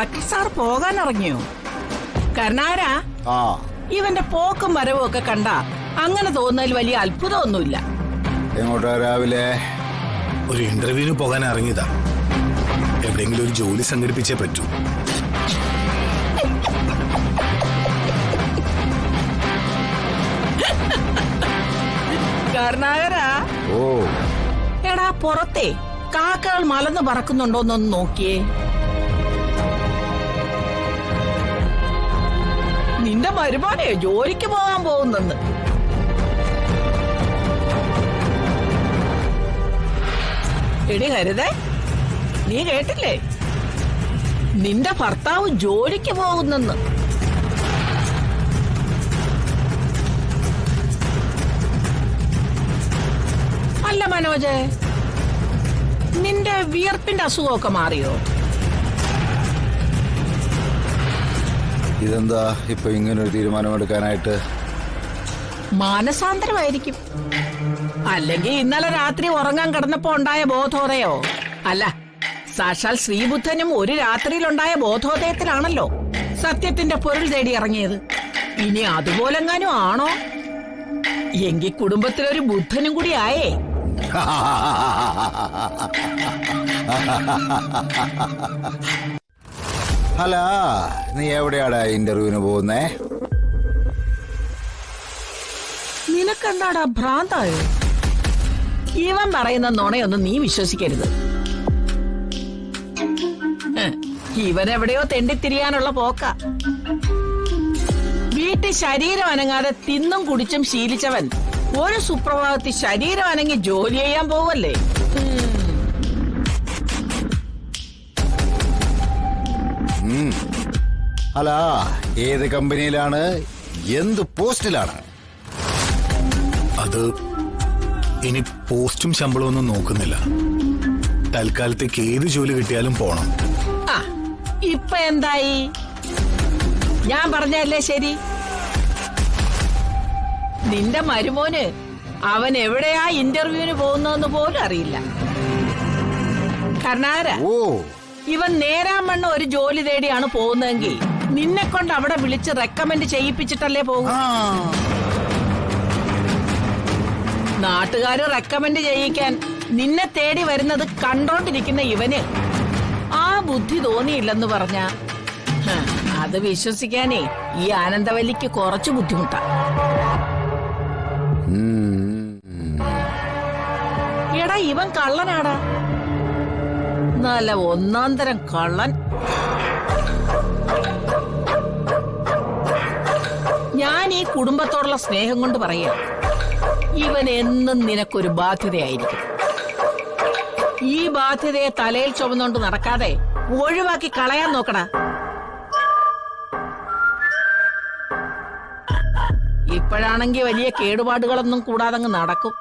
Collector sir പോകാൻ ഇറങ്ങിയോ? കരുണാകരാ, ആ ഇവന്റെ പോക്കും വരവും ഒക്കെ കണ്ട അങ്ങനെ തോന്നുന്നതിൽ വലിയ അത്ഭുതമൊന്നുമില്ല. എങ്ങോട്ടാ രാവിലെ? ഒരു ഇന്റർവ്യൂവിന് പോകാൻ ഇറങ്ങിയതാ. എവിടെയെങ്കിലും ഒരു ജോലി സംഘടിപ്പിച്ചേ പറ്റൂ. കരുണാകരാ, ഓ എടാ പുറത്തെ കാക്കകൾ മലന്ന് പറക്കുന്നുണ്ടോന്നൊന്ന് നോക്കിയേ. നിന്റെ മരുമോനെ ജോലിക്ക് പോകാൻ പോകുന്നെന്ന്. എടി കരുതേ, നീ കേട്ടില്ലേ? നിന്റെ ഭർത്താവ് ജോലിക്ക് പോകുന്നെന്ന്. അല്ല മനോജ്, നിന്റെ വിയർപ്പിന്റെ അസുഖമൊക്കെ മാറിയോ? ഇതെന്താ ഇപ്പൊ ഇങ്ങനൊരു തീരുമാനമെടുക്കാനായിട്ട്? മാനസാന്തരമായിരിക്കും. അല്ലെങ്കിൽ ഇന്നലെ രാത്രി ഉറങ്ങാൻ കിടന്നപ്പോ ഉണ്ടായ ബോധോദയോ? അല്ല, സാക്ഷാൽ ശ്രീബുദ്ധനും ഒരു രാത്രിയിലുണ്ടായ ബോധോദയത്തിലാണല്ലോ സത്യത്തിന്റെ പൊരുൾ തേടി ഇറങ്ങിയത്. ഇനി അതുപോലെങ്ങാനും ആണോ? എങ്കിൽ കുടുംബത്തിലൊരു ബുദ്ധനും കൂടി ആയേ. അല്ല, നീ എവിടെയാടാ ഇന്റർവ്യൂവിന് പോകുന്നേ? നിനക്കെന്താടാ ഭ്രാന്തായോ? ഇവൻ പറയുന്ന നുണയൊന്നും നീ വിശ്വസിക്കരുത്. ഇവനെവിടെയോ തെണ്ടിത്തിരിയാനുള്ള പോക്ക. വീട്ടിൽ ശരീരം അനങ്ങാതെ തിന്നും കുടിച്ചും ശീലിച്ചവൻ ഒരു സുപ്രഭാതത്തിൽ ശരീരം അനങ്ങി ജോലി ചെയ്യാൻ പോവല്ലേ? അല്ല, ഏത് കമ്പനിയിലാണ്, എന്ത് പോസ്റ്റിലാണ്? അത് ഇനി പോസ്റ്റും ശമ്പളവും ഒന്നും നോക്കുന്നില്ല. തൽക്കാലത്തേക്ക് ഏത് ജോലി കിട്ടിയാലും പോണം. ആ, ഇപ്പൊ എന്തായി? ഞാൻ പറഞ്ഞല്ലേ ശരി. നിന്റെ മരുമോന് അവൻ എവിടെയാ ഇന്റർവ്യൂവിന് പോകുന്നതെന്ന് പോലും അറിയില്ല. കരുണാകര, ഓ, ഇവൻ നേരാമണ്ണ ഒരു ജോലി തേടിയാണ് പോകുന്നതെങ്കിൽ നിന്നെ കൊണ്ട് അവിടെ വിളിച്ച് റെക്കമെൻഡ് ചെയ്യിപ്പിച്ചിട്ടല്ലേ പോകും. നാട്ടുകാര് റെക്കമെൻഡ് ചെയ്യിക്കാൻ നിന്നെ തേടി വരുന്നത് കണ്ടോണ്ടിരിക്കുന്ന ഇവന് ആ ബുദ്ധി തോന്നിയില്ലെന്ന് പറഞ്ഞ അത് വിശ്വസിക്കാനേ ഈ ആനന്ദവല്ലിക്ക് കുറച്ചു ബുദ്ധിമുട്ടാ. എടാ, ഇവൻ കള്ളനാടാ, നല്ല ഒന്നാം തരം കള്ളൻ. ഞാൻ ഈ കുടുംബത്തോടുള്ള സ്നേഹം കൊണ്ട് പറയാ, ഇവൻ എന്നും നിനക്കൊരു ബാധ്യതയായിരിക്കും. ഈ ബാധ്യതയെ തലയിൽ ചുമന്നുകൊണ്ട് നടക്കാതെ ഒഴിവാക്കി കളയാൻ നോക്കടാ. ഇപ്പോഴാണെങ്കിൽ വലിയ കേടുപാടുകളൊന്നും കൂടാതങ്ങ് നടക്കും.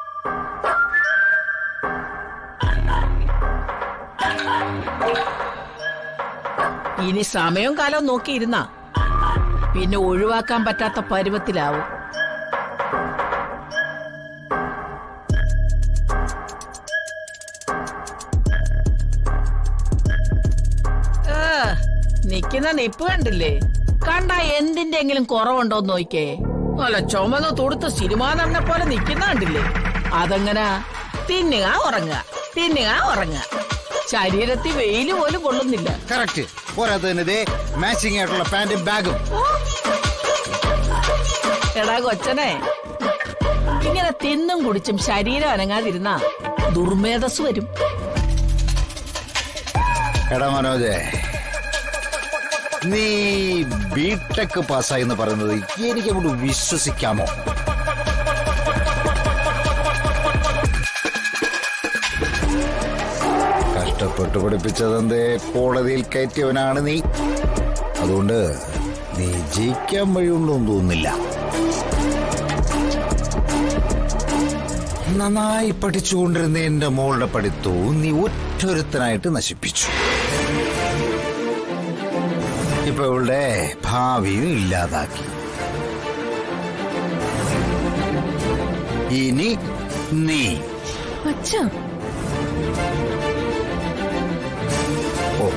ഇനി സമയവും കാലവും നോക്കിയിരുന്ന പിന്നെ ഒഴിവാക്കാൻ പറ്റാത്ത പരുവത്തിലാവും. നിക്കുന്ന നിപ്പ് കണ്ടില്ലേ? കണ്ട എന്തിന്റെങ്കിലും കുറവുണ്ടോന്ന് നോക്കേ. അല്ല, ചുമന്ന് തുടുത്ത് സിനിമ നടന്നെ പോലെ നിക്കുന്ന കണ്ടില്ലേ? അതെങ്ങനാ? തിന്നുക ഉറങ്ങുക, തിന്നുക ഉറങ്ങുക. ശരീരത്തിൽ വെയില് പോലും കൊള്ളുന്നില്ല. കറക്റ്റ്. പോരാത്തതിന് മാച്ചിങ് ആയിട്ടുള്ള പാന്റും ബാഗും. എടാ കൊച്ചനെ, ഇങ്ങനെ തിന്നും കുടിച്ചും ശരീരം അനങ്ങാതിരുന്ന ദുർമേധസ് വരും. എടാ മനോജേ, നീ ബിടെക് പാസ്സായി എന്ന് പറയുന്നത് എനിക്ക് അങ്ങോട്ട് വിശ്വസിക്കാമോ? കഷ്ടപ്പെട്ട് പഠിപ്പിച്ചതെന്തേ കോടതിയിൽ കയറ്റിയവനാണ് നീ. അതുകൊണ്ട് നീ ജയിക്കാൻ വഴിയുണ്ടോന്ന് തോന്നുന്നില്ല. നന്നായി പഠിച്ചുകൊണ്ടിരുന്ന എന്റെ മോളുടെ പഠിത്തവും നീ ഒറ്റൊരുത്തനായിട്ട് നശിപ്പിച്ചു. ഇപ്പൊ ഇവളുടെ ഭാവിയും ഇല്ലാതാക്കി. ഇനി നീ ഓ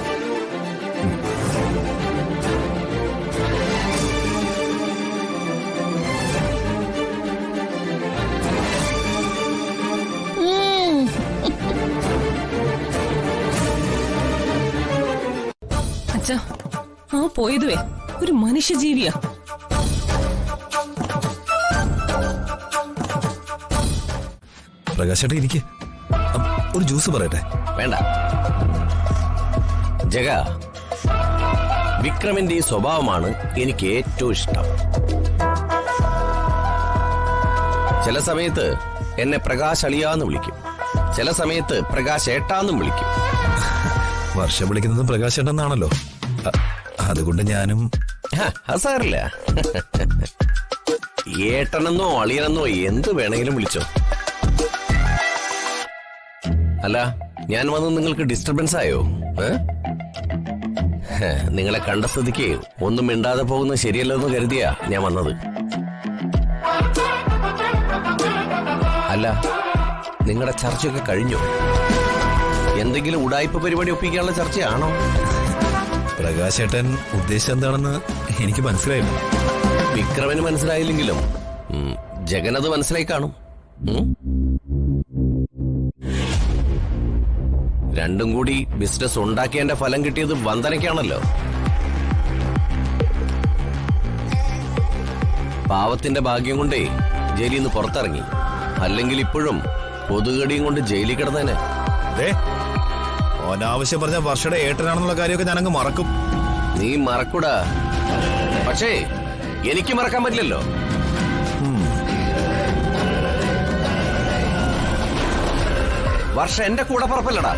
പോയതുവേ ഒരു മനുഷ്യജീവിയാ. പ്രകാശേട്ടാ ഇരിക്കെ, ഒരു ജ്യൂസ് പറയട്ടെ? വേണ്ട ജഗ, വിക്രമിന്റെ ഈ സ്വഭാവമാണ് എനിക്ക് ഏറ്റവും ഇഷ്ടം. ചില സമയത്ത് എന്നെ പ്രകാശ് അളിയാന്ന് വിളിക്കും, ചില സമയത്ത് പ്രകാശ് ഏട്ടാന്നും വിളിക്കും. വർഷം വിളിക്കുന്നത് പ്രകാശേട്ടെന്നാണല്ലോ, അതുകൊണ്ട് ഞാനും. അത് സാറില്ല, ഏട്ടനെന്നോ അളിയനെന്നോ എന്ത് വേണമെങ്കിലും വിളിച്ചോ. അല്ല, ഞാൻ വന്ന് നിങ്ങൾക്ക് ഡിസ്റ്റർബൻസ് ആയോ? നിങ്ങളെ കണ്ട സ്ഥിതിക്ക് ഒന്നും മിണ്ടാതെ പോകുന്നത് ശരിയല്ലെന്ന് കരുതിയാ ഞാൻ വന്നത്. അല്ല, നിങ്ങളുടെ ചർച്ചയൊക്കെ കഴിഞ്ഞോ? എന്തെങ്കിലും ഉടായ്പ പരിപാടി ഒപ്പിക്കാനുള്ള ചർച്ചയാണോ? പ്രകാശേട്ടൻ ഉദ്ദേശം എന്താണെന്ന് എനിക്ക് മനസ്സിലായില്ല. വിക്രമന് മനസ്സിലായില്ലെങ്കിലും ജഗനത് മനസ്സിലായി കാണും. രണ്ടും കൂടി ബിസിനസ് ഉണ്ടാക്കിയതിന്റെ ഫലം കിട്ടിയത് വന്ദനയ്ക്കാണല്ലോ. പാവത്തിന്റെ ഭാഗ്യം കൊണ്ടേ ജയിലിൽ നിന്ന് പുറത്തിറങ്ങി, അല്ലെങ്കിൽ ഇപ്പോഴും കൊതുകടിയും കൊണ്ട് ജയിലിൽ കിടന്നേനെ. അനാവശ്യം പറഞ്ഞ വർഷയുടെ ഏട്ടനാണെന്നുള്ള കാര്യമൊക്കെ ഞാനങ്ങ് മറക്കും. നീ മറക്കൂടാ, പക്ഷേ എനിക്ക് മറക്കാൻ പറ്റില്ലല്ലോ. വർഷ എന്റെ കൂടെ പറപ്പല്ലടാ.